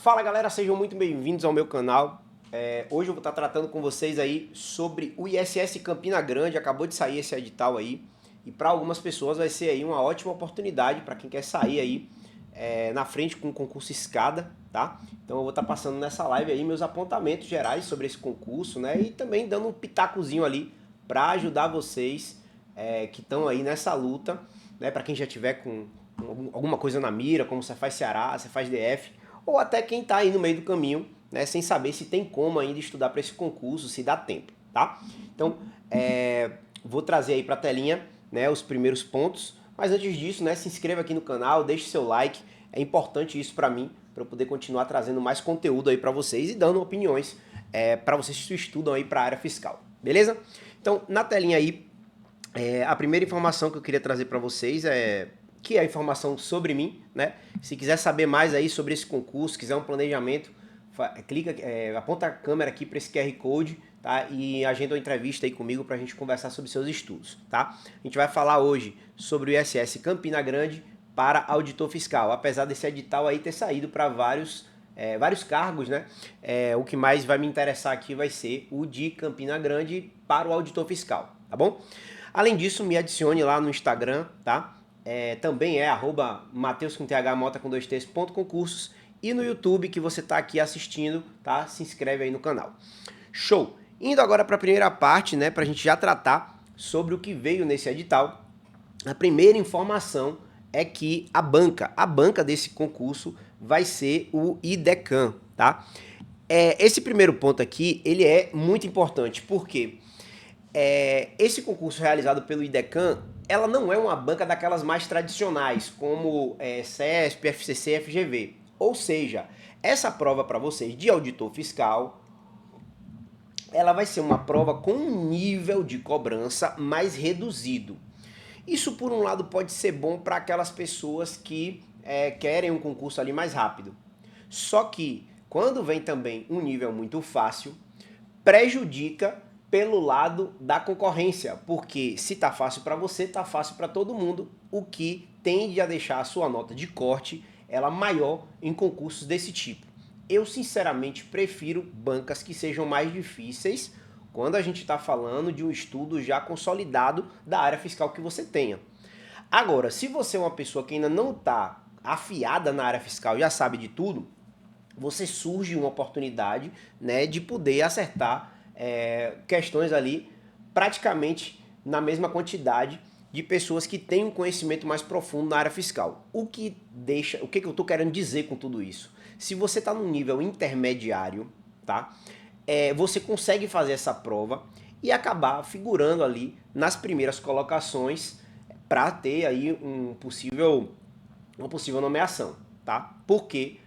Fala galera, sejam muito bem-vindos ao meu canal. Hoje eu vou estar tratando com vocês aí sobre o ISS Campina Grande. Acabou de sair esse edital aí e para algumas pessoas vai ser aí uma ótima oportunidade para quem quer sair aí na frente com o concurso escada, tá? Então eu vou estar passando nessa live aí meus apontamentos gerais sobre esse concurso, né? E também dando um pitacozinho ali para ajudar vocês que estão aí nessa luta, né? Para quem já tiver com alguma coisa na mira, como você faz Ceará, você faz DF, ou até quem está aí no meio do caminho, né, sem saber se tem como ainda estudar para esse concurso, se dá tempo, tá? Então, vou trazer aí para a telinha, né, os primeiros pontos, mas antes disso, né, se inscreva aqui no canal, deixe seu like, é importante isso para mim, para eu poder continuar trazendo mais conteúdo aí para vocês e dando opiniões para vocês que estudam aí para a área fiscal, beleza? Então, na telinha aí, a primeira informação que eu queria trazer para vocês que é a informação sobre mim, né? Se quiser saber mais aí sobre esse concurso, quiser um planejamento, clica, aponta a câmera aqui para esse QR Code, tá? E agenda uma entrevista aí comigo para a gente conversar sobre seus estudos, tá? A gente vai falar hoje sobre o ISS Campina Grande para auditor fiscal, apesar desse edital aí ter saído para vários cargos, né? O que mais vai me interessar aqui vai ser o de Campina Grande para o auditor fiscal, tá bom? Além disso, me adicione lá no Instagram, tá? Também é @mateus_mota_concursos e no YouTube que você está aqui assistindo, tá? Se inscreve aí no canal. Show! Indo agora para a primeira parte, né? Para a gente já tratar sobre o que veio nesse edital. A primeira informação é que a banca desse concurso vai ser o IDECAM, tá? Esse primeiro ponto aqui, ele é muito importante, porque esse concurso realizado pelo IDECAM, ela não é uma banca daquelas mais tradicionais, como CESP, FCC, FGV. Ou seja, essa prova para vocês de auditor fiscal, ela vai ser uma prova com um nível de cobrança mais reduzido. Isso, por um lado, pode ser bom para aquelas pessoas que querem um concurso ali mais rápido. Só que, quando vem também um nível muito fácil, prejudica pelo lado da concorrência, porque se tá fácil para você, tá fácil para todo mundo, o que tende a deixar a sua nota de corte ela maior em concursos desse tipo. Eu sinceramente prefiro bancas que sejam mais difíceis quando a gente está falando de um estudo já consolidado da área fiscal que você tenha. Agora, se você é uma pessoa que ainda não está afiada na área fiscal, já sabe de tudo, você surge uma oportunidade, né, de poder acertar questões ali praticamente na mesma quantidade de pessoas que têm um conhecimento mais profundo na área fiscal. O que eu estou querendo dizer com tudo isso? Se você está num nível intermediário, tá? Você consegue fazer essa prova e acabar figurando ali nas primeiras colocações para ter aí uma possível nomeação, tá? Porque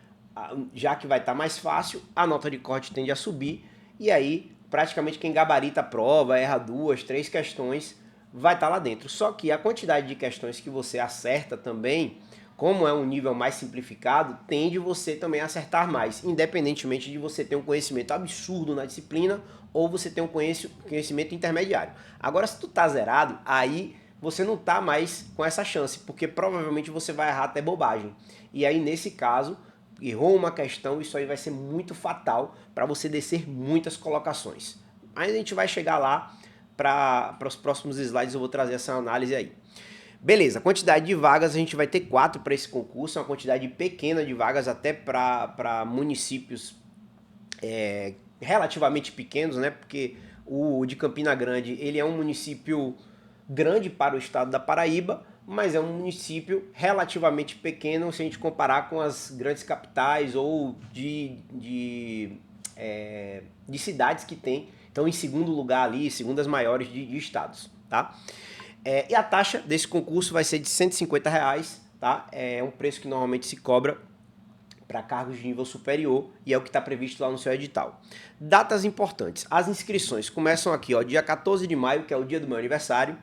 já que vai estar mais fácil, a nota de corte tende a subir e aí praticamente quem gabarita a prova, erra 2, 3 questões, vai estar lá dentro. Só que a quantidade de questões que você acerta também, como é um nível mais simplificado, tende você também a acertar mais, independentemente de você ter um conhecimento absurdo na disciplina ou você ter um conhecimento intermediário. Agora, se tu tá zerado, aí você não tá mais com essa chance, porque provavelmente você vai errar até bobagem. E aí, nesse caso, errou uma questão, isso aí vai ser muito fatal para você descer muitas colocações. Mas a gente vai chegar lá, para os próximos slides eu vou trazer essa análise aí. Beleza, quantidade de vagas, a gente vai ter 4 para esse concurso, uma quantidade pequena de vagas até para municípios relativamente pequenos, né? Porque o de Campina Grande, ele é um município grande para o estado da Paraíba, mas é um município relativamente pequeno se a gente comparar com as grandes capitais ou de cidades que tem. Então, em segundo lugar ali, segundo as maiores de estados, tá? E a taxa desse concurso vai ser de R$150, tá? É um preço que normalmente se cobra para cargos de nível superior e é o que está previsto lá no seu edital. Datas importantes. As inscrições começam aqui, ó, dia 14 de maio, que é o dia do meu aniversário,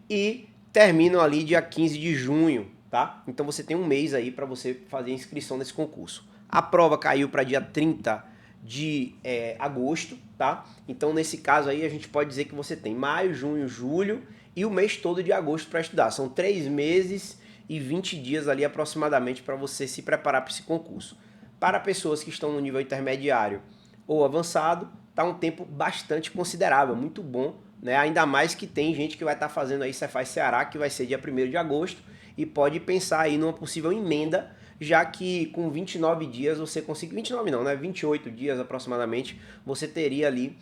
e terminam ali dia 15 de junho, tá? Então você tem um mês aí para você fazer a inscrição nesse concurso. A prova caiu para dia 30 de agosto, tá? Então nesse caso aí a gente pode dizer que você tem maio, junho, julho e o mês todo de agosto para estudar. São 3 meses e 20 dias ali aproximadamente para você se preparar para esse concurso. Para pessoas que estão no nível intermediário ou avançado, tá um tempo bastante considerável, muito bom, né? Ainda mais que tem gente que vai estar fazendo aí Cefaz Ceará, que vai ser dia 1º de agosto, e pode pensar aí numa possível emenda, já que com 29 dias você consegue, 29 não, né? 28 dias aproximadamente, você teria ali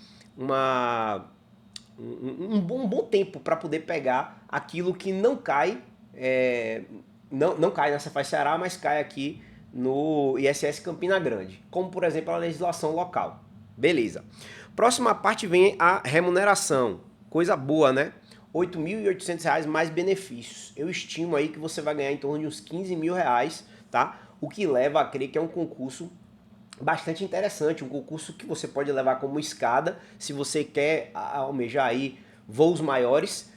um bom tempo para poder pegar aquilo que não cai, não cai na Cefaz Ceará, mas cai aqui no ISS Campina Grande, como por exemplo a legislação local. Beleza. Próxima parte vem a remuneração. Coisa boa, né? R$ 8.800 mais benefícios. Eu estimo aí que você vai ganhar em torno de uns R$ 15.000, tá? O que leva a crer que é um concurso bastante interessante, um concurso que você pode levar como escada se você quer almejar aí voos maiores,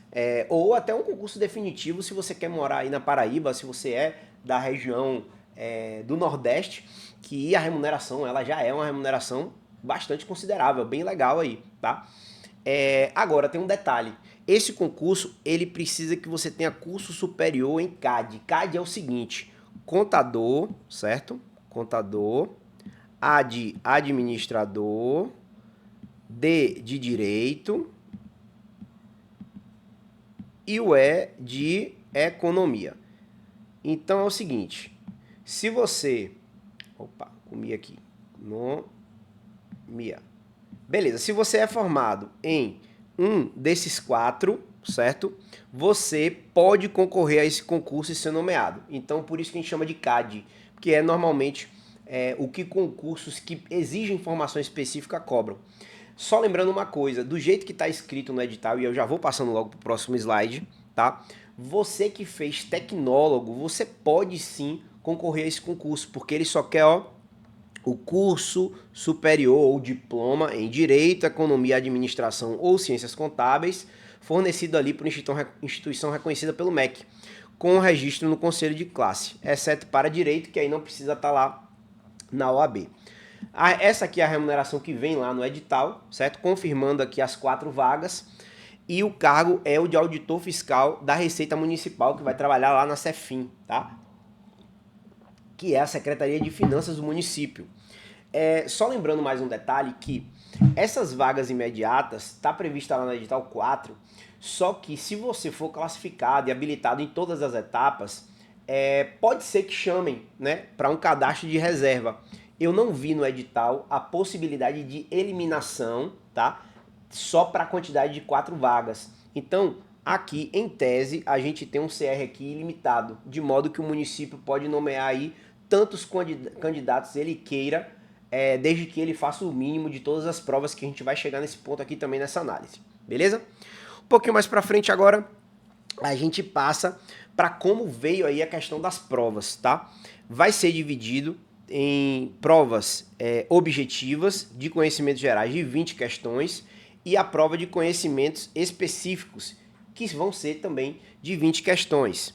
ou até um concurso definitivo se você quer morar aí na Paraíba, se você é da região do Nordeste, que a remuneração ela já é uma remuneração bastante considerável, bem legal aí, tá? Agora tem um detalhe, esse concurso ele precisa que você tenha curso superior em CAD. CAD é o seguinte, contador, certo? Contador, A de administrador, D de direito e o E de economia. Então é o seguinte, se você... Opa, comi aqui. Economia. Beleza, se você é formado em um desses 4, certo? Você pode concorrer a esse concurso e ser nomeado. Então por isso que a gente chama de CAD, que é normalmente o que concursos que exigem informação específica cobram. Só lembrando uma coisa, do jeito que está escrito no edital, e eu já vou passando logo para o próximo slide, tá? Você que fez tecnólogo, você pode sim concorrer a esse concurso, porque ele só quer, ó, o curso superior ou diploma em Direito, Economia, Administração ou Ciências Contábeis, fornecido ali por instituição reconhecida pelo MEC, com registro no Conselho de Classe, exceto para Direito, que aí não precisa estar lá na OAB. Essa aqui é a remuneração que vem lá no edital, certo? Confirmando aqui as 4 vagas. E o cargo é o de auditor fiscal da Receita Municipal, que vai trabalhar lá na Cefim, tá? Que é a Secretaria de Finanças do município. Só lembrando mais um detalhe que essas vagas imediatas está prevista lá no edital 4, só que se você for classificado e habilitado em todas as etapas, pode ser que chamem, né, para um cadastro de reserva. Eu não vi no edital a possibilidade de eliminação, tá? Só para a quantidade de 4 vagas. Então, aqui em tese, a gente tem um CR aqui ilimitado, de modo que o município pode nomear aí tantos candidatos ele queira, desde que ele faça o mínimo de todas as provas, que a gente vai chegar nesse ponto aqui também nessa análise, beleza? Um pouquinho mais para frente agora, a gente passa para como veio aí a questão das provas, tá? Vai ser dividido em provas objetivas de conhecimentos gerais de 20 questões e a prova de conhecimentos específicos, que vão ser também de 20 questões.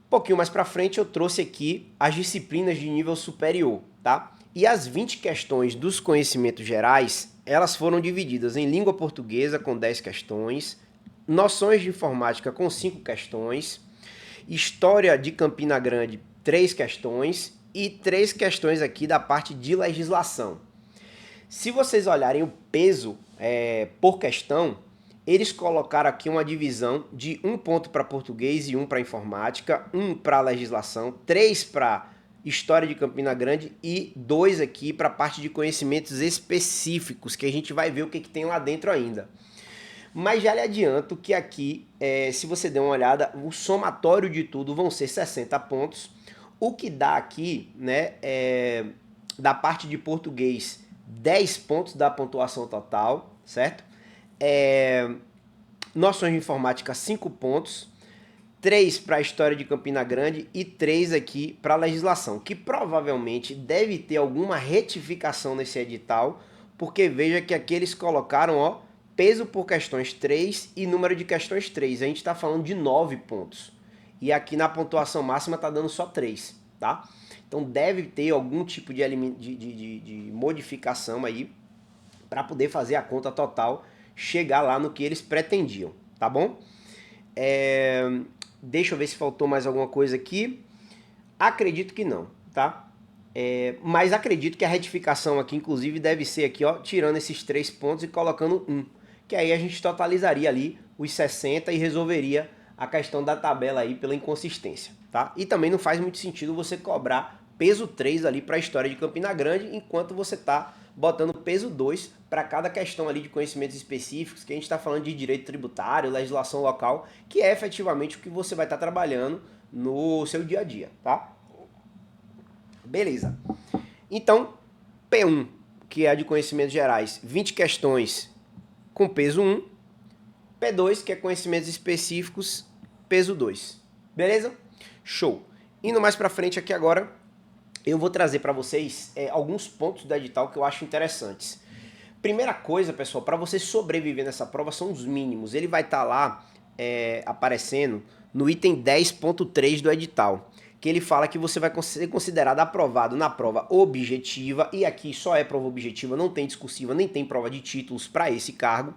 Um pouquinho mais para frente eu trouxe aqui as disciplinas de nível superior, tá? E as 20 questões dos conhecimentos gerais, elas foram divididas em língua portuguesa com 10 questões, noções de informática com 5 questões, história de Campina Grande 3 questões e 3 questões aqui da parte de legislação. Se vocês olharem o peso por questão, eles colocaram aqui uma divisão de 1 ponto para português e 1 para informática, 1 para legislação, 3 para história de Campina Grande e 2 aqui para a parte de conhecimentos específicos, que a gente vai ver o que tem lá dentro ainda. Mas já lhe adianto que aqui, se você der uma olhada, o somatório de tudo vão ser 60 pontos, o que dá aqui, né, da parte de português, 10 pontos da pontuação total, certo? Noções de informática, 5 pontos, 3 para a história de Campina Grande e 3 aqui para a legislação, que provavelmente deve ter alguma retificação nesse edital, porque veja que aqui eles colocaram, ó, peso por questões 3 e número de questões 3. A gente está falando de 9 pontos. E aqui na pontuação máxima está dando só 3, tá? Então deve ter algum tipo de modificação aí para poder fazer a conta total chegar lá no que eles pretendiam, tá bom? Deixa eu ver se faltou mais alguma coisa aqui. Acredito que não, tá? Mas acredito que a retificação aqui, inclusive, deve ser aqui, ó, tirando esses 3 pontos e colocando 1. Que aí a gente totalizaria ali os 60 e resolveria a questão da tabela aí pela inconsistência, tá? E também não faz muito sentido você cobrar peso 3 ali para a história de Campina Grande, enquanto você está botando peso 2 para cada questão ali de conhecimentos específicos, que a gente está falando de direito tributário, legislação local, que é efetivamente o que você vai estar trabalhando no seu dia a dia, tá? Beleza. Então, P1, que é a de conhecimentos gerais, 20 questões com peso 1. P2, que é conhecimentos específicos, peso 2. Beleza? Show. Indo mais para frente aqui agora, eu vou trazer para vocês alguns pontos do edital que eu acho interessantes. Primeira coisa, pessoal, para você sobreviver nessa prova são os mínimos. Ele vai estar lá aparecendo no item 10.3 do edital, que ele fala que você vai ser considerado aprovado na prova objetiva, e aqui só é prova objetiva, não tem discursiva, nem tem prova de títulos para esse cargo.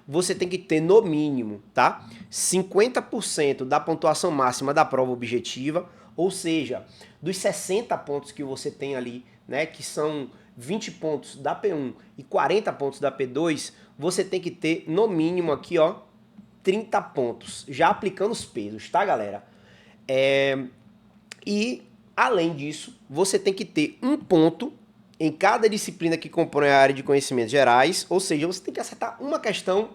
Você tem que ter no mínimo, tá? 50% da pontuação máxima da prova objetiva, ou seja, dos 60 pontos que você tem ali, né, que são 20 pontos da P1 e 40 pontos da P2, você tem que ter no mínimo aqui, ó, 30 pontos, já aplicando os pesos, tá, galera? E, além disso, você tem que ter um ponto em cada disciplina que compõe a área de conhecimentos gerais, ou seja, você tem que acertar uma questão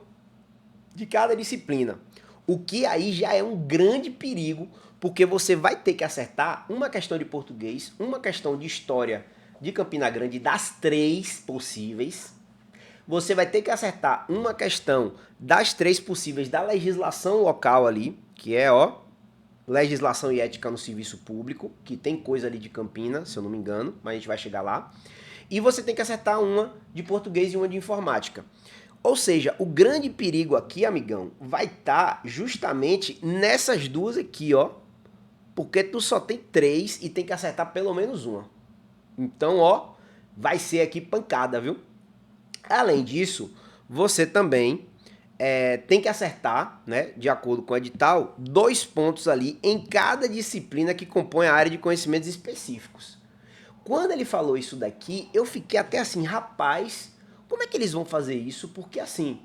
de cada disciplina, o que aí já é um grande perigo, porque você vai ter que acertar uma questão de português, uma questão de história de Campina Grande, das 3 possíveis. Você vai ter que acertar uma questão das 3 possíveis da legislação local ali, que é, ó, legislação e ética no serviço público, que tem coisa ali de Campina, se eu não me engano, mas a gente vai chegar lá. E você tem que acertar uma de português e uma de informática. Ou seja, o grande perigo aqui, amigão, vai estar justamente nessas duas aqui, ó, porque tu só tem 3 e tem que acertar pelo menos uma. Então, ó, vai ser aqui pancada, viu? Além disso, você também tem que acertar, né, de acordo com o edital, 2 pontos ali em cada disciplina que compõe a área de conhecimentos específicos. Quando ele falou isso daqui, eu fiquei até assim, rapaz, como é que eles vão fazer isso? Porque assim,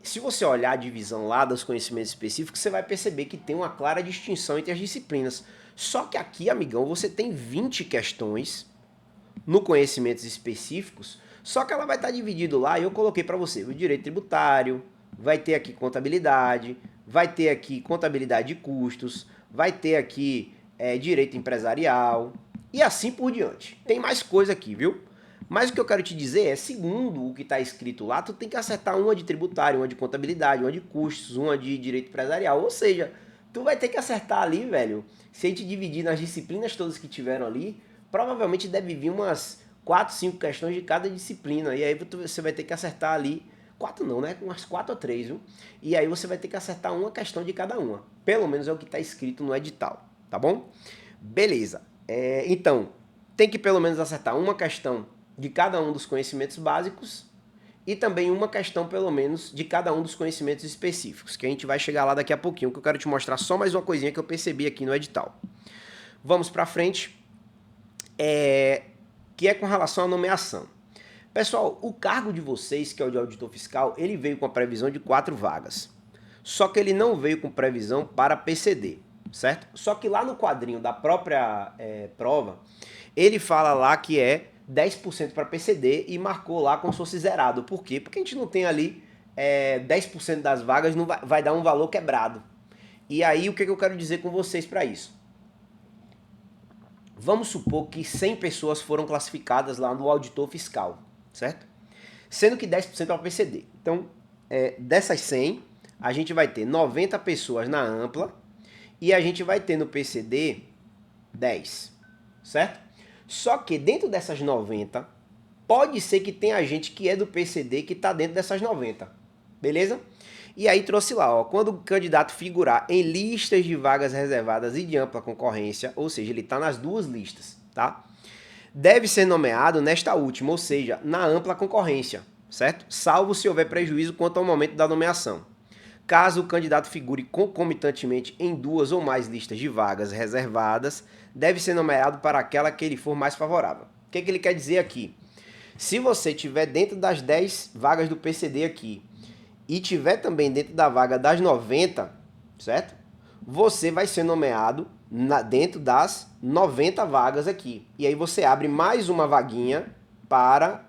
se você olhar a divisão lá dos conhecimentos específicos, você vai perceber que tem uma clara distinção entre as disciplinas. Só que aqui, amigão, você tem 20 questões no conhecimentos específicos, só que ela vai estar dividido lá, e eu coloquei para você, o direito tributário, vai ter aqui contabilidade, vai ter aqui contabilidade de custos, vai ter aqui direito empresarial, e assim por diante. Tem mais coisa aqui, viu? Mas o que eu quero te dizer é, segundo o que está escrito lá, tu tem que acertar uma de tributário, uma de contabilidade, uma de custos, uma de direito empresarial. Ou seja, tu vai ter que acertar ali, velho. Se a gente dividir nas disciplinas todas que tiveram ali, provavelmente deve vir umas 4, 5 questões de cada disciplina. E aí você vai ter que acertar ali, 4 não, né? Umas 4 ou 3, viu? E aí você vai ter que acertar uma questão de cada uma. Pelo menos é o que está escrito no edital, tá bom? Beleza. Então, tem que pelo menos acertar uma questão de cada um dos conhecimentos básicos e também uma questão, pelo menos, de cada um dos conhecimentos específicos, que a gente vai chegar lá daqui a pouquinho, que eu quero te mostrar só mais uma coisinha que eu percebi aqui no edital. Vamos para frente, que é com relação à nomeação. Pessoal, o cargo de vocês, que é o de auditor fiscal, ele veio com a previsão de 4 vagas. Só que ele não veio com previsão para PCD, certo? Só que lá no quadrinho da própria prova, ele fala lá que é 10% para PCD e marcou lá como se fosse zerado. Por quê? Porque a gente não tem ali 10% das vagas, não vai dar um valor quebrado. E aí, o que eu quero dizer com vocês para isso? Vamos supor que 100 pessoas foram classificadas lá no auditor fiscal, certo? Sendo que 10% é para PCD. Então, dessas 100, a gente vai ter 90 pessoas na ampla e a gente vai ter no PCD 10, certo? Só que dentro dessas 90, pode ser que tenha gente que é do PCD que está dentro dessas 90, beleza? E aí trouxe lá, ó, quando o candidato figurar em listas de vagas reservadas e de ampla concorrência, ou seja, ele está nas duas listas, tá? Deve ser nomeado nesta última, ou seja, na ampla concorrência, certo? Salvo se houver prejuízo quanto ao momento da nomeação. Caso o candidato figure concomitantemente em 2 ou mais listas de vagas reservadas, deve ser nomeado para aquela que lhe for mais favorável. O que ele quer dizer aqui? Se você estiver dentro das 10 vagas do PCD aqui e tiver também dentro da vaga das 90, certo? Você vai ser nomeado dentro das 90 vagas aqui. E aí você abre mais uma vaguinha para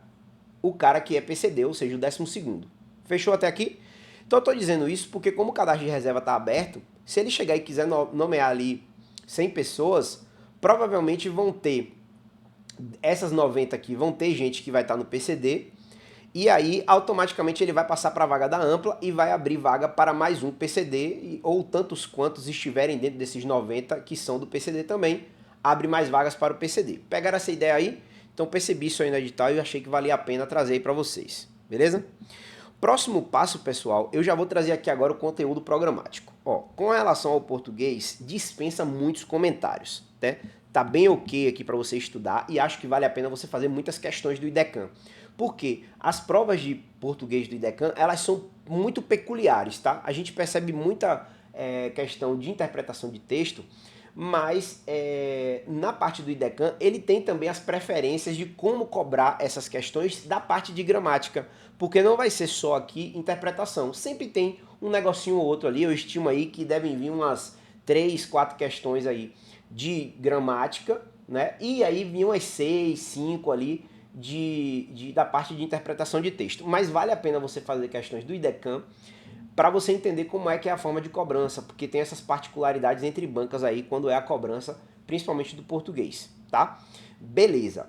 o cara que é PCD, ou seja, o 12º. Fechou até aqui? Então eu estou dizendo isso porque como o cadastro de reserva está aberto, se ele chegar e quiser nomear ali 100 pessoas, provavelmente vão ter, essas 90 aqui, vão ter gente que vai estar no PCD, e aí automaticamente ele vai passar para a vaga da ampla e vai abrir vaga para mais um PCD, ou tantos quantos estiverem dentro desses 90 que são do PCD também, abre mais vagas para o PCD. Pegaram essa ideia aí? Então percebi isso aí no edital e achei que valia a pena trazer aí para vocês, beleza? Próximo passo, pessoal, eu já vou trazer aqui agora o conteúdo programático. Ó, com relação ao português, dispensa muitos comentários, né? Tá bem ok aqui para você estudar e acho que vale a pena você fazer muitas questões do IDECAM. Porque as provas de português do IDECAM, elas são muito peculiares, tá? A gente percebe muita questão de interpretação de texto, mas na parte do IDECAM ele tem também as preferências de como cobrar essas questões da parte de gramática, porque não vai ser só aqui interpretação, sempre tem um negocinho ou outro ali, eu estimo aí que devem vir umas 3, 4 questões aí de gramática, né? E aí vinham umas 6, 5 ali da parte de interpretação de texto, mas vale a pena você fazer questões do IDECAM para você entender como é que é a forma de cobrança, porque tem essas particularidades entre bancas aí quando é a cobrança, principalmente do português, tá? Beleza.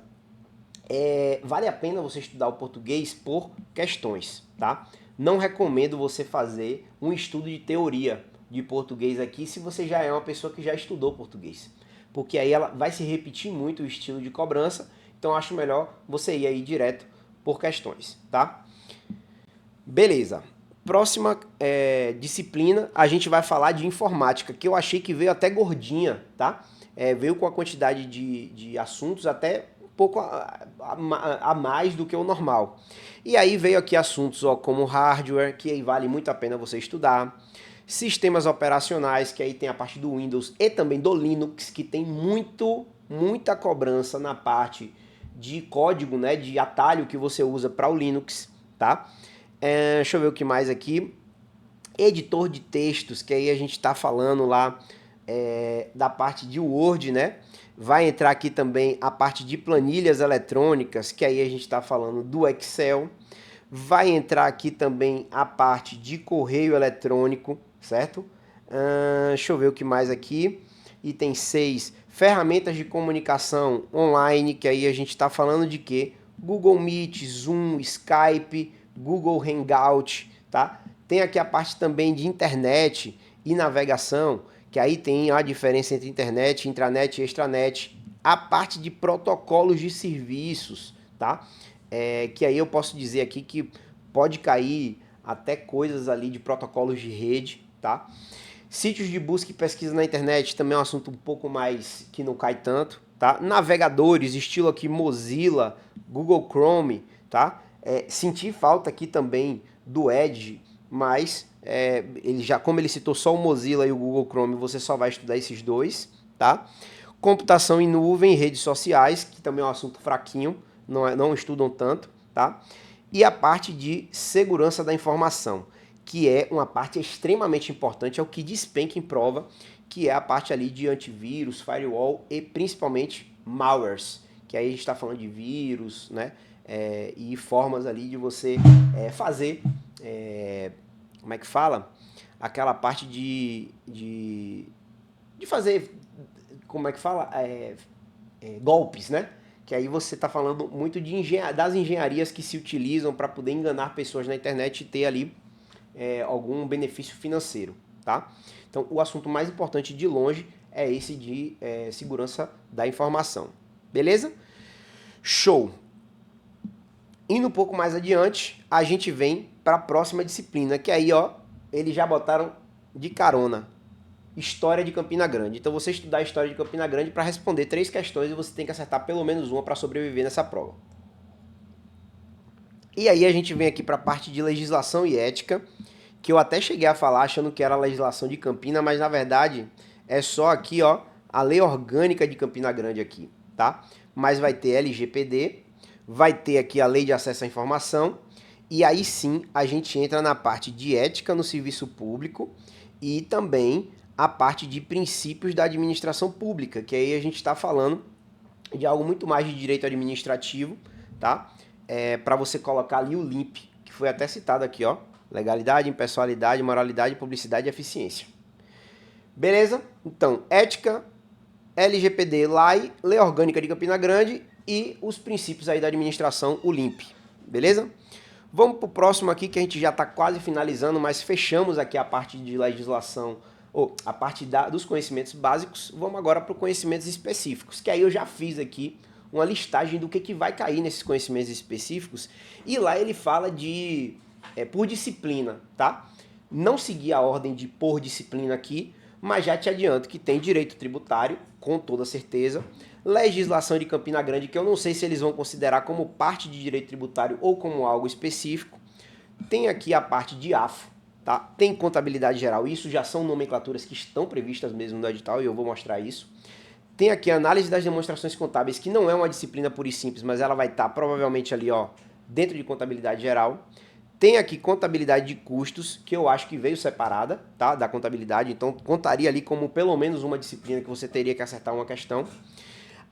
Vale a pena você estudar o português por questões, tá? Não recomendo você fazer um estudo de teoria de português aqui se você já é uma pessoa que já estudou português, porque aí ela vai se repetir muito o estilo de cobrança, então acho melhor você ir aí direto por questões, tá? Beleza. Próxima disciplina, a gente vai falar de informática, que eu achei que veio até gordinha, tá? Veio com a quantidade de assuntos até um pouco a mais do que o normal. E aí veio aqui assuntos como hardware, que aí vale muito a pena você estudar. Sistemas operacionais, que aí tem a parte do Windows e também do Linux, que tem muita cobrança na parte de código, né, de atalho que você usa para o Linux, tá? Deixa eu ver o que mais aqui. Editor de textos, que aí a gente está falando lá da parte de Word, né? Vai entrar aqui também a parte de planilhas eletrônicas, que aí a gente está falando do Excel. Vai entrar aqui também a parte de correio eletrônico, certo? Deixa eu ver o que mais aqui. Item 6, ferramentas de comunicação online, que aí a gente está falando de quê? Google Meet, Zoom, Skype, Google Hangout, tá? Tem aqui a parte também de internet e navegação, que aí tem a diferença entre internet, intranet e extranet. A parte de protocolos de serviços, tá? Que aí eu posso dizer aqui que pode cair até coisas ali de protocolos de rede, tá? Sítios de busca e pesquisa na internet também é um assunto um pouco mais que não cai tanto, tá? Navegadores, estilo aqui Mozilla, Google Chrome, tá? Senti falta aqui também do Edge, mas como ele citou só o Mozilla e o Google Chrome, você só vai estudar esses dois, tá? Computação em nuvem, redes sociais, que também é um assunto fraquinho, não estudam tanto, tá? E a parte de segurança da informação, que é uma parte extremamente importante, é o que despenca em prova, que é a parte ali de antivírus, firewall e principalmente malwares, que aí a gente está falando de vírus, né? E formas ali de você fazer, como é que fala? Aquela parte de fazer, como é que fala? Golpes, né? Que aí você está falando muito das engenharias que se utilizam para poder enganar pessoas na internet e ter ali algum benefício financeiro, tá? Então, o assunto mais importante de longe é esse de segurança da informação. Beleza? Show! Indo um pouco mais adiante, a gente vem para a próxima disciplina, que aí, ó, eles já botaram de carona. História de Campina Grande. Então, você estudar a História de Campina Grande para responder 3 questões e você tem que acertar pelo menos uma para sobreviver nessa prova. E aí a gente vem aqui para a parte de legislação e ética, que eu até cheguei a falar achando que era a legislação de Campina, mas na verdade é só aqui, ó, a lei orgânica de Campina Grande aqui, tá? Mas vai ter LGPD, vai ter aqui a lei de acesso à informação, e aí sim a gente entra na parte de ética no serviço público e também a parte de princípios da administração pública, que aí a gente está falando de algo muito mais de direito administrativo, tá? Para você colocar ali o LIMP, que foi até citado aqui, ó. Legalidade, impessoalidade, moralidade, publicidade e eficiência. Beleza? Então, ética, LGPD, LAI, Lei Orgânica de Campina Grande e os princípios aí da administração, o LIMP. Beleza? Vamos para o próximo aqui, que a gente já está quase finalizando, mas fechamos aqui a parte de legislação, ou a parte dos conhecimentos básicos. Vamos agora para os conhecimentos específicos, que aí eu já fiz aqui uma listagem do que vai cair nesses conhecimentos específicos, e lá ele fala de por disciplina, tá? Não segui a ordem de por disciplina aqui, mas já te adianto que tem direito tributário, com toda certeza, legislação de Campina Grande, que eu não sei se eles vão considerar como parte de direito tributário ou como algo específico. Tem aqui a parte de AFO, tá? Tem contabilidade geral, isso já são nomenclaturas que estão previstas mesmo no edital e eu vou mostrar isso. Tem aqui a análise das demonstrações contábeis, que não é uma disciplina pura e simples, mas ela vai estar provavelmente ali, ó, dentro de contabilidade geral. Tem aqui contabilidade de custos, que eu acho que veio separada, tá, da contabilidade, então contaria ali como pelo menos uma disciplina que você teria que acertar uma questão.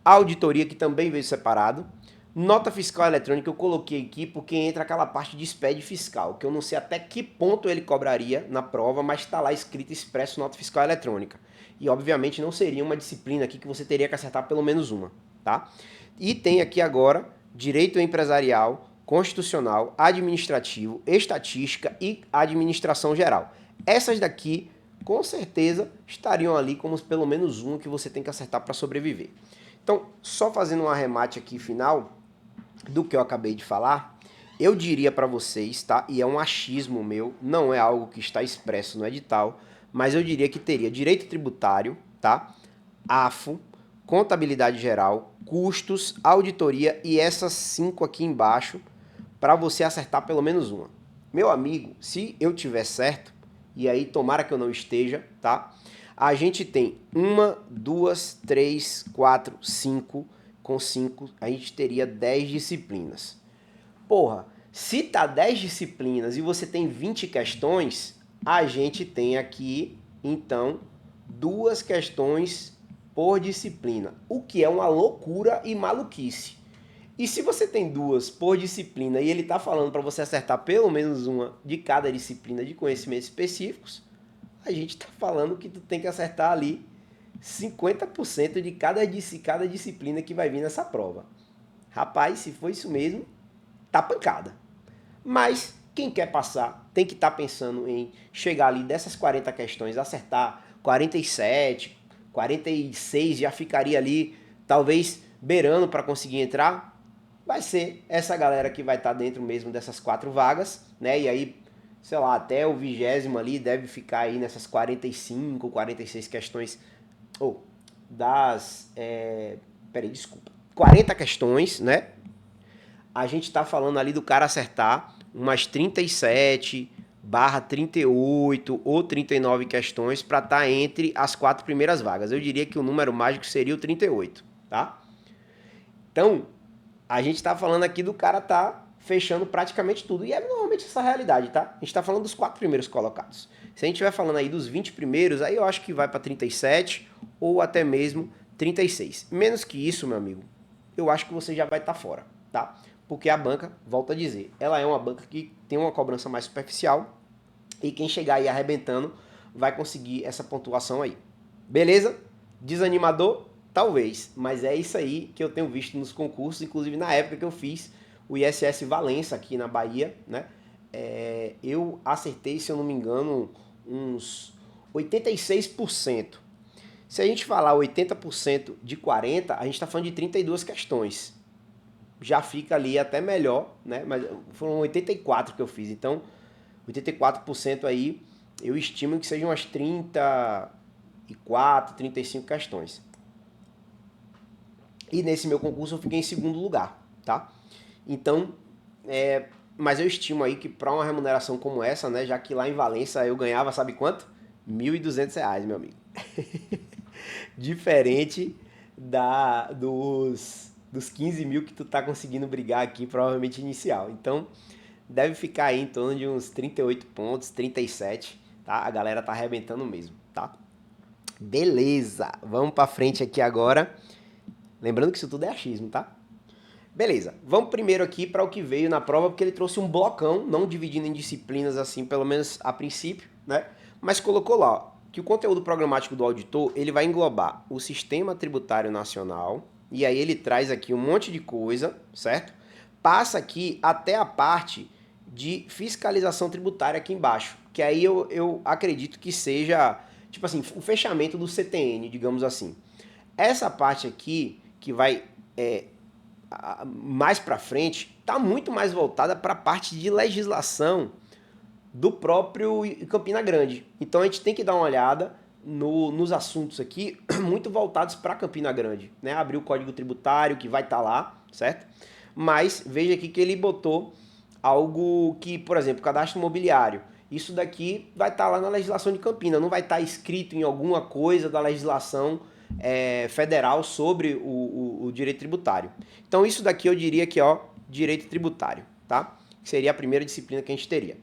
Auditoria, que também veio separado. Nota fiscal eletrônica eu coloquei aqui porque entra aquela parte de SPED fiscal, que eu não sei até que ponto ele cobraria na prova, mas está lá escrito expresso nota fiscal eletrônica. E obviamente não seria uma disciplina aqui que você teria que acertar pelo menos uma, tá? E tem aqui agora direito empresarial, constitucional, administrativo, estatística e administração geral. Essas daqui, com certeza, estariam ali como pelo menos uma que você tem que acertar para sobreviver. Então, só fazendo um arremate aqui final do que eu acabei de falar, eu diria para vocês, tá? E é um achismo meu, não é algo que está expresso no edital, mas eu diria que teria direito tributário, tá? AFO, contabilidade geral, custos, auditoria e essas 5 aqui embaixo para você acertar pelo menos uma. Meu amigo, se eu tiver certo, e aí tomara que eu não esteja, tá? A gente tem 1, 2, 3, 4, 5. Com 5, a gente teria 10 disciplinas. Porra, se tá 10 disciplinas e você tem 20 questões, a gente tem aqui, então, 2 questões por disciplina, o que é uma loucura e maluquice. E se você tem 2 por disciplina e ele está falando para você acertar pelo menos uma de cada disciplina de conhecimentos específicos, a gente está falando que tu tem que acertar ali 50% de cada disciplina que vai vir nessa prova. Rapaz, se for isso mesmo, tá pancada. Mas quem quer passar tem que estar pensando em chegar ali dessas 40 questões, acertar 47, 46, já ficaria ali talvez beirando para conseguir entrar. Vai ser essa galera que vai estar dentro mesmo dessas 4 vagas, né? E aí, sei lá, até o 20º ali deve ficar aí nessas 45, 46 questões, ou peraí, desculpa, 40 questões, né? A gente tá falando ali do cara acertar umas 37/38 ou 39 questões para estar entre as 4 primeiras vagas. Eu diria que o número mágico seria o 38, tá? Então, a gente tá falando aqui do cara tá fechando praticamente tudo. E é normalmente essa realidade, tá? A gente tá falando dos 4 primeiros colocados. Se a gente estiver falando aí dos 20 primeiros, aí eu acho que vai para 37 ou até mesmo 36. Menos que isso, meu amigo, eu acho que você já vai estar fora, tá? Porque a banca, volto a dizer, ela é uma banca que tem uma cobrança mais superficial e quem chegar aí arrebentando vai conseguir essa pontuação aí. Beleza? Desanimador? Talvez, mas é isso aí que eu tenho visto nos concursos, inclusive na época que eu fiz o ISS Valença aqui na Bahia, né? Eu acertei, se eu não me engano, uns 86%. Se a gente falar 80% de 40, a gente está falando de 32 questões. Já fica ali até melhor, né? Mas foram 84 que eu fiz, então 84% aí eu estimo que sejam umas 34, 35 questões. E nesse meu concurso eu fiquei em segundo lugar, tá? Então, mas eu estimo aí que para uma remuneração como essa, né, já que lá em Valença eu ganhava, sabe quanto? R$ 1.200, meu amigo. Diferente dos 15 mil que tu tá conseguindo brigar aqui, provavelmente inicial. Então, deve ficar aí em torno de uns 38 pontos, 37, tá? A galera tá arrebentando mesmo, tá? Beleza, vamos pra frente aqui agora. Lembrando que isso tudo é achismo, tá? Beleza, vamos primeiro aqui para o que veio na prova, porque ele trouxe um blocão, não dividindo em disciplinas assim, pelo menos a princípio, né? Mas colocou lá, ó, que o conteúdo programático do auditor, ele vai englobar o Sistema Tributário Nacional, e aí ele traz aqui um monte de coisa, certo? Passa aqui até a parte de fiscalização tributária aqui embaixo, que aí eu acredito que seja, tipo assim, o fechamento do CTN, digamos assim. Essa parte aqui, que vai mais para frente, está muito mais voltada para a parte de legislação do próprio Campina Grande. Então a gente tem que dar uma olhada nos assuntos aqui muito voltados para Campina Grande, né? Abrir o Código Tributário que vai estar lá, certo? Mas veja aqui que ele botou algo que, por exemplo, cadastro imobiliário. Isso daqui vai estar lá na legislação de Campina, não vai estar escrito em alguma coisa da legislação federal sobre o direito tributário. Então isso daqui eu diria que é direito tributário, tá? Que seria a primeira disciplina que a gente teria.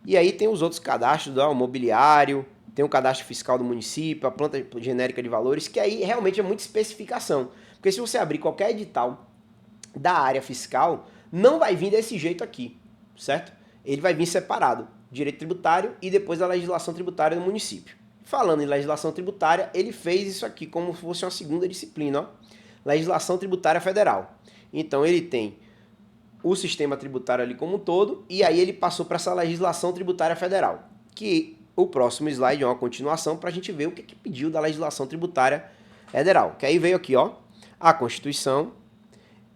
E aí tem os outros cadastros, o mobiliário, tem o cadastro fiscal do município, a planta genérica de valores, que aí realmente é muita especificação. Porque se você abrir qualquer edital da área fiscal, não vai vir desse jeito aqui, certo? Ele vai vir separado, direito tributário e depois a legislação tributária do município. Falando em legislação tributária, ele fez isso aqui como se fosse uma segunda disciplina, ó, legislação tributária federal. Então ele tem o sistema tributário ali como um todo, e aí ele passou para essa legislação tributária federal, que o próximo slide é uma continuação para a gente ver o que pediu da legislação tributária federal. Que aí veio aqui, ó, a Constituição,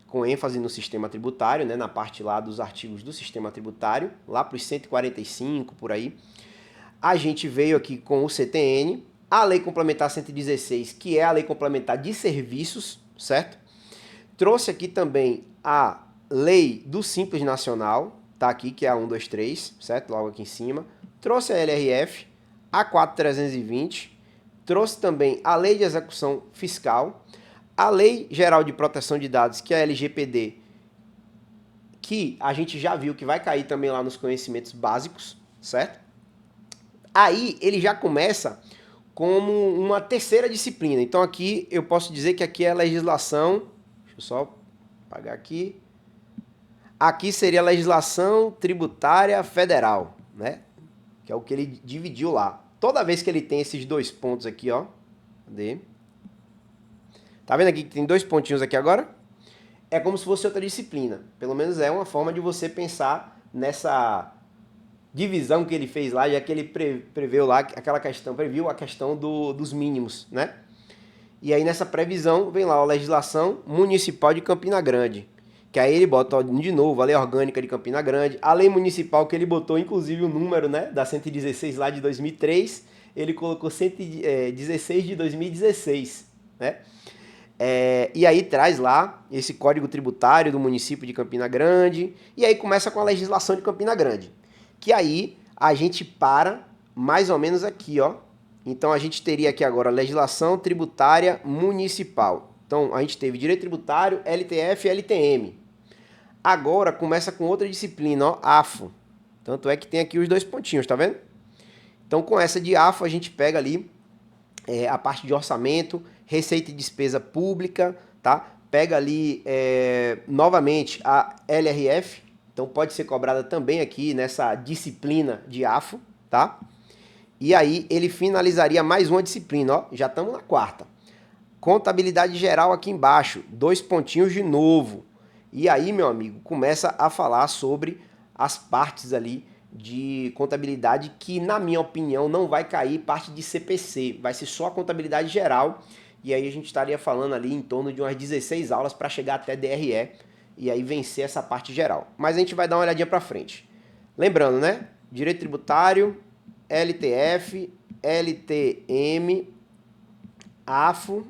com ênfase no sistema tributário, né, na parte lá dos artigos do sistema tributário, lá para os 145, por aí. A gente veio aqui com o CTN, a Lei Complementar 116, que é a Lei Complementar de Serviços, certo? Trouxe aqui também a Lei do Simples Nacional, tá aqui, que é a 123, certo? Logo aqui em cima. Trouxe a LRF, a 4320, trouxe também a Lei de Execução Fiscal, a Lei Geral de Proteção de Dados, que é a LGPD, que a gente já viu que vai cair também lá nos conhecimentos básicos, certo? Aí ele já começa como uma terceira disciplina. Então aqui eu posso dizer que aqui é a legislação, deixa eu só apagar aqui. Aqui seria a legislação tributária federal, né? Que é o que ele dividiu lá. Toda vez que ele tem esses dois pontos aqui, ó. Cadê? Tá vendo aqui que tem dois pontinhos aqui agora? É como se fosse outra disciplina. Pelo menos é uma forma de você pensar nessa divisão que ele fez lá, já que ele previu lá aquela questão, previu a questão dos mínimos, né? E aí nessa previsão vem lá a legislação municipal de Campina Grande, que aí ele bota ó, de novo a lei orgânica de Campina Grande, a lei municipal que ele botou inclusive o número, né, da 116 lá de 2003, ele colocou 116 de 2016, né? E aí traz lá esse código tributário do município de Campina Grande, e aí começa com a legislação de Campina Grande, que aí a gente para mais ou menos aqui, ó. Então a gente teria aqui agora a legislação tributária municipal. Então a gente teve direito tributário, LTF e LTM. Agora começa com outra disciplina, ó, AFO. Tanto é que tem aqui os dois pontinhos, tá vendo? Então com essa de AFO a gente pega ali a parte de orçamento, receita e despesa pública, tá? Pega ali novamente a LRF, então pode ser cobrada também aqui nessa disciplina de AFO, tá? E aí ele finalizaria mais uma disciplina, ó, já estamos na quarta. Contabilidade geral aqui embaixo, dois pontinhos de novo. E aí, meu amigo, começa a falar sobre as partes ali de contabilidade que, na minha opinião, não vai cair parte de CPC, vai ser só a contabilidade geral. E aí a gente estaria falando ali em torno de umas 16 aulas para chegar até DRE e aí vencer essa parte geral. Mas a gente vai dar uma olhadinha para frente. Lembrando, né? Direito tributário, LTF, LTM, AFO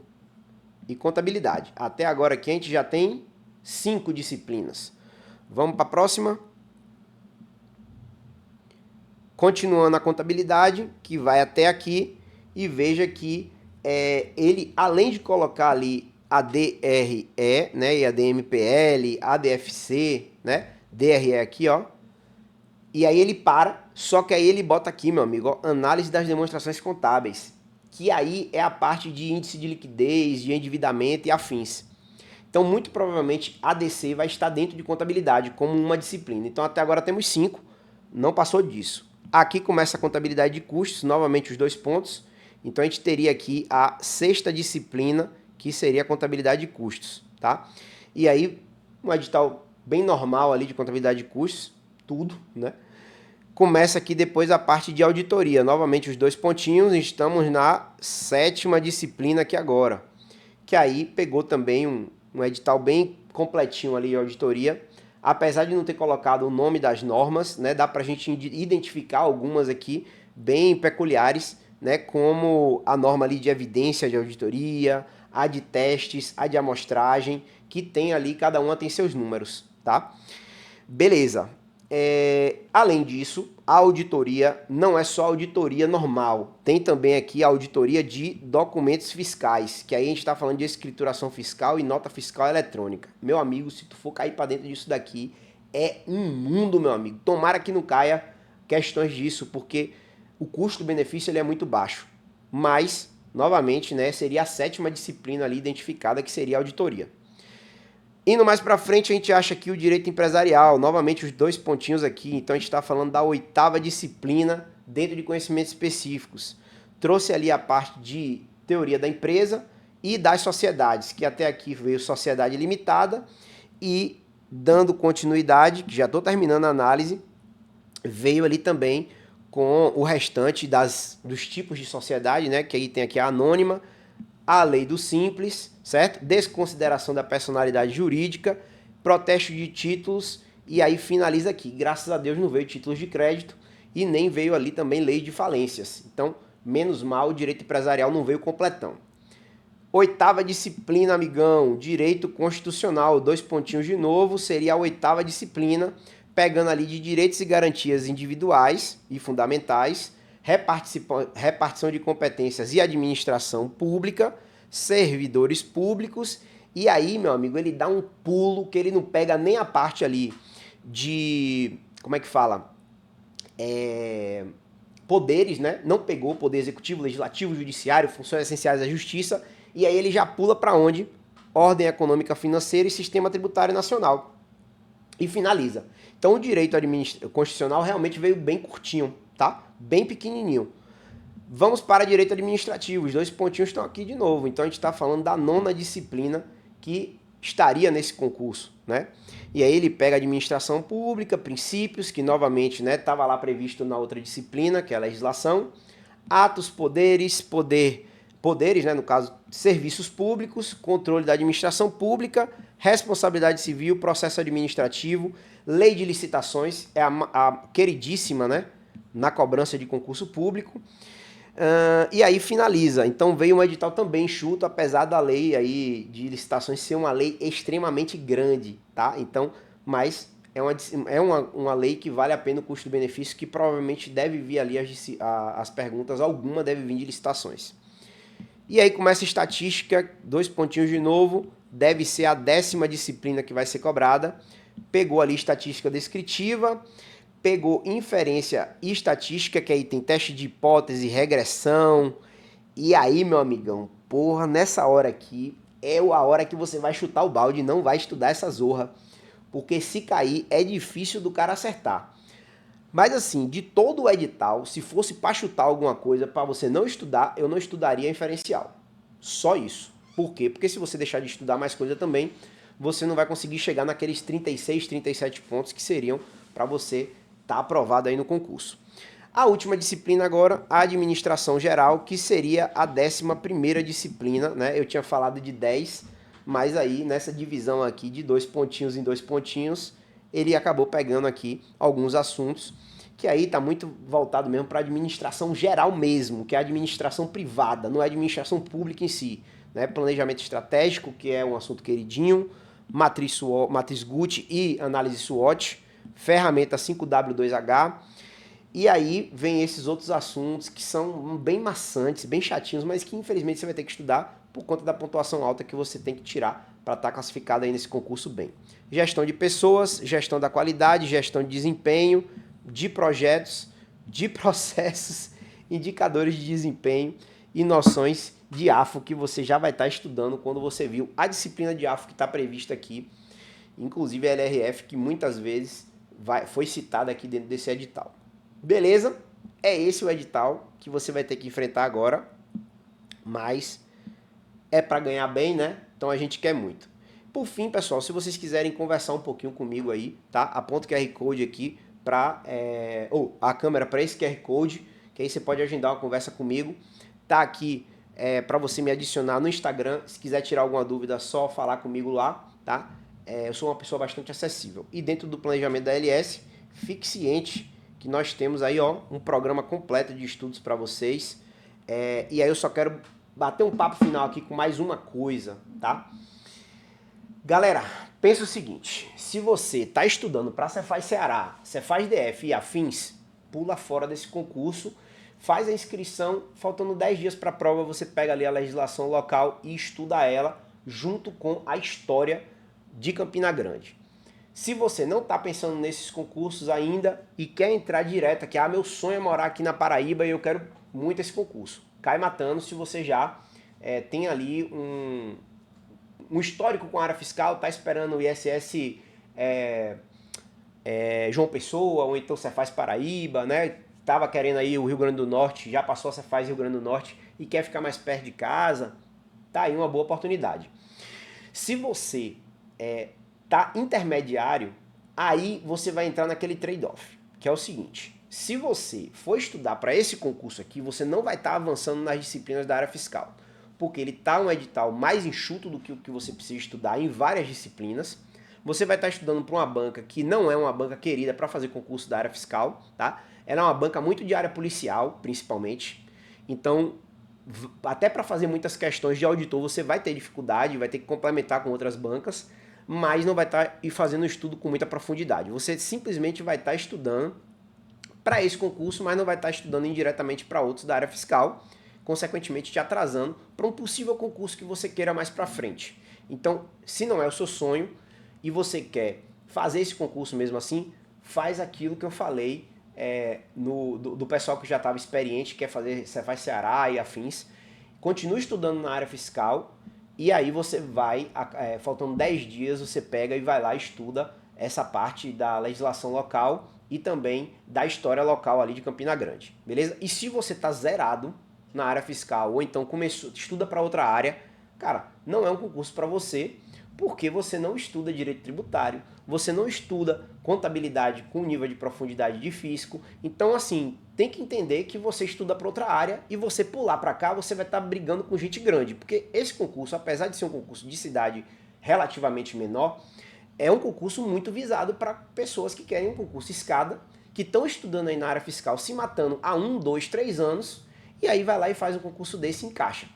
e contabilidade. Até agora aqui a gente já tem 5 disciplinas. Vamos para a próxima? Continuando a contabilidade, que vai até aqui, e veja que ele, além de colocar ali a DRE, né, e a DMPL, a DFC, né, DRE aqui, ó, e aí ele para, só que aí ele bota aqui, meu amigo, ó, análise das demonstrações contábeis, que aí é a parte de índice de liquidez, de endividamento e afins. Então, muito provavelmente, ADC vai estar dentro de contabilidade, como uma disciplina. Então, até agora temos 5, não passou disso. Aqui começa a contabilidade de custos, novamente os 2 pontos. Então, a gente teria aqui a 6ª disciplina, que seria a contabilidade de custos, tá? E aí, um edital bem normal ali de contabilidade de custos, tudo, né? Começa aqui depois a parte de auditoria. Novamente os 2 pontinhos, estamos na 7ª disciplina aqui agora. Que aí pegou também um edital bem completinho ali de auditoria. Apesar de não ter colocado o nome das normas, né, dá pra gente identificar algumas aqui bem peculiares, né, como a norma ali de evidência de auditoria, a de testes, a de amostragem, que tem ali, cada uma tem seus números, tá? Beleza. Além disso, a auditoria não é só auditoria normal, tem também aqui a auditoria de documentos fiscais, que aí a gente está falando de escrituração fiscal e nota fiscal eletrônica. Meu amigo, se tu for cair para dentro disso daqui, é um mundo, meu amigo. Tomara que não caia questões disso, porque o custo-benefício ele é muito baixo. Mas, novamente, né, seria a 7ª disciplina ali identificada, que seria a auditoria. Indo mais para frente, a gente acha aqui o direito empresarial, novamente os 2 pontinhos aqui, então a gente está falando da 8ª disciplina dentro de conhecimentos específicos. Trouxe ali a parte de teoria da empresa e das sociedades, que até aqui veio sociedade limitada, e dando continuidade, que já estou terminando a análise, veio ali também com o restante dos tipos de sociedade, né, que aí tem aqui a anônima, a lei do simples, certo? Desconsideração da personalidade jurídica, protesto de títulos, e aí finaliza aqui. Graças a Deus não veio títulos de crédito e nem veio ali também lei de falências. Então, menos mal, o direito empresarial não veio completão. 8ª disciplina, amigão, direito constitucional, 2 pontinhos de novo, seria a 8ª disciplina, pegando ali de direitos e garantias individuais e fundamentais, repartição de competências e administração pública, servidores públicos, e aí, meu amigo, ele dá um pulo que ele não pega nem a parte ali de, como é que fala? Poderes, né? Não pegou poder executivo, legislativo, judiciário, funções essenciais da justiça, e aí ele já pula para onde? Ordem econômica financeira e sistema tributário nacional. E finaliza. Então o direito constitucional realmente veio bem curtinho, tá? Bem pequenininho. Vamos para direito administrativo. Os 2 pontinhos estão aqui de novo. Então a gente está falando da 9ª disciplina que estaria nesse concurso, né? E aí ele pega administração pública, princípios, que novamente, né, estava lá previsto na outra disciplina, que é a legislação, atos, poderes, né, no caso, serviços públicos, controle da administração pública, responsabilidade civil, processo administrativo, lei de licitações, é a queridíssima, né, na cobrança de concurso público. E aí finaliza. Então veio um edital também enxuto, apesar da lei aí de licitações ser uma lei extremamente grande, tá? Então, mas é uma lei que vale a pena o custo-benefício, que provavelmente deve vir ali as perguntas, alguma deve vir de licitações. E aí começa a estatística, 2 pontinhos de novo, deve ser a 10ª disciplina que vai ser cobrada. Pegou ali estatística descritiva, pegou inferência e estatística, que aí tem teste de hipótese, regressão. E aí, meu amigão, porra, nessa hora aqui é a hora que você vai chutar o balde e não vai estudar essa zorra. Porque se cair, é difícil do cara acertar. Mas assim, de todo o edital, se fosse para chutar alguma coisa para você não estudar, eu não estudaria inferencial. Só isso. Por quê? Porque se você deixar de estudar mais coisa também, você não vai conseguir chegar naqueles 36, 37 pontos que seriam para você estar aprovado aí no concurso. A última disciplina agora, a administração geral, que seria a 11ª disciplina, né? Eu tinha falado de 10, mas aí nessa divisão aqui de 2 pontinhos em 2 pontinhos, ele acabou pegando aqui alguns assuntos que aí está muito voltado mesmo para a administração geral mesmo, que é a administração privada, não é a administração pública em si, né? Planejamento estratégico, que é um assunto queridinho, matriz Gucci e análise SWOT, ferramenta 5W2H, E aí vem esses outros assuntos que são bem maçantes, bem chatinhos, mas que infelizmente você vai ter que estudar por conta da pontuação alta que você tem que tirar para estar classificado aí nesse concurso bem. Gestão de pessoas, gestão da qualidade, gestão de desempenho, de projetos, de processos, indicadores de desempenho e noções de AFO que você já vai estar estudando quando você viu a disciplina de AFO que está prevista aqui, inclusive a LRF, que muitas vezes foi citada aqui dentro desse edital. Beleza? É esse o edital que você vai ter que enfrentar agora, mas é para ganhar bem, né? Então a gente quer muito. Por fim, pessoal, se vocês quiserem conversar um pouquinho comigo aí, tá? Aponta o QR Code aqui para a câmera para esse QR Code, que aí você pode agendar uma conversa comigo. Tá aqui para você me adicionar no Instagram. Se quiser tirar alguma dúvida, só falar comigo lá, tá? Eu sou uma pessoa bastante acessível. E dentro do planejamento da LS, fique ciente que nós temos aí um programa completo de estudos para vocês. E aí eu só quero bater um papo final aqui com mais uma coisa, tá? Galera, pensa o seguinte, se você está estudando para Cefaz Ceará, Cefaz DF e afins, pula fora desse concurso, faz a inscrição, faltando 10 dias para a prova, você pega ali a legislação local e estuda ela junto com a história de Campina Grande. Se você não está pensando nesses concursos ainda e quer entrar direto aqui, meu sonho é morar aqui na Paraíba e eu quero muito esse concurso. Cai matando se você já tem ali um histórico com a área fiscal, está esperando o ISS João Pessoa, ou então Cefaz Paraíba, né? Tava querendo aí o Rio Grande do Norte, já passou a Cefaz Rio Grande do Norte e quer ficar mais perto de casa, tá aí uma boa oportunidade. Se você tá intermediário, aí você vai entrar naquele trade-off, que é o seguinte: se você for estudar para esse concurso aqui, você não vai estar avançando nas disciplinas da área fiscal, porque ele tá um edital mais enxuto do que o que você precisa estudar em várias disciplinas. Você vai estar estudando para uma banca que não é uma banca querida para fazer concurso da área fiscal, tá? Ela é uma banca muito de área policial, principalmente. Então, até para fazer muitas questões de auditor, você vai ter dificuldade, vai ter que complementar com outras bancas, mas não vai estar fazendo estudo com muita profundidade. Você simplesmente vai estar estudando para esse concurso, mas não vai estar estudando indiretamente para outros da área fiscal, consequentemente te atrasando para um possível concurso que você queira mais para frente. Então, se não é o seu sonho e você quer fazer esse concurso mesmo assim, faz aquilo que eu falei do pessoal que já estava experiente, quer fazer Cefaz Ceará e afins. Continue estudando na área fiscal e aí você vai, faltando 10 dias, você pega e vai lá e estuda essa parte da legislação local e também da história local ali de Campina Grande, beleza? E se você tá zerado na área fiscal ou então estuda para outra área, cara, não é um concurso para você, porque você não estuda direito tributário, você não estuda contabilidade com nível de profundidade de fisco. Então, assim, tem que entender que você estuda para outra área e você pular para cá, você vai estar brigando com gente grande, porque esse concurso, apesar de ser um concurso de cidade relativamente menor, é um concurso muito visado para pessoas que querem um concurso escada, que estão estudando aí na área fiscal, se matando há 1, 2, 3 anos, e aí vai lá e faz um concurso desse e encaixa.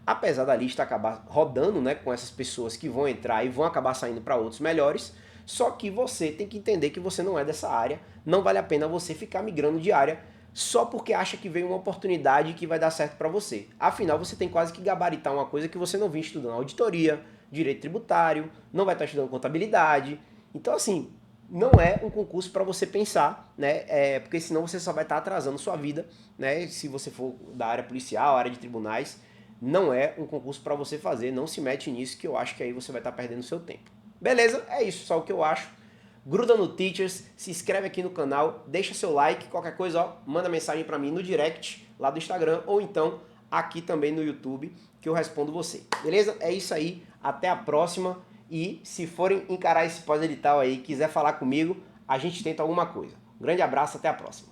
Apesar da lista acabar rodando, né, com essas pessoas que vão entrar e vão acabar saindo para outros melhores, só que você tem que entender que você não é dessa área, não vale a pena você ficar migrando de área só porque acha que veio uma oportunidade que vai dar certo para você. Afinal, você tem quase que gabaritar uma coisa que você não vinha estudando: auditoria, direito tributário, não vai estar estudando contabilidade. Então, assim, não é um concurso para você pensar, né? Porque senão você só vai estar atrasando sua vida, né? Se você for da área policial, área de tribunais, não é um concurso para você fazer. Não se mete nisso, que eu acho que aí você vai estar perdendo seu tempo. Beleza? É isso, só o que eu acho. Gruda no Teachers, se inscreve aqui no canal, deixa seu like, qualquer coisa, manda mensagem para mim no direct lá do Instagram ou então aqui também no YouTube, que eu respondo você. Beleza? É isso aí, até a próxima. E se forem encarar esse pós-edital aí, quiser falar comigo, a gente tenta alguma coisa. Um grande abraço, até a próxima.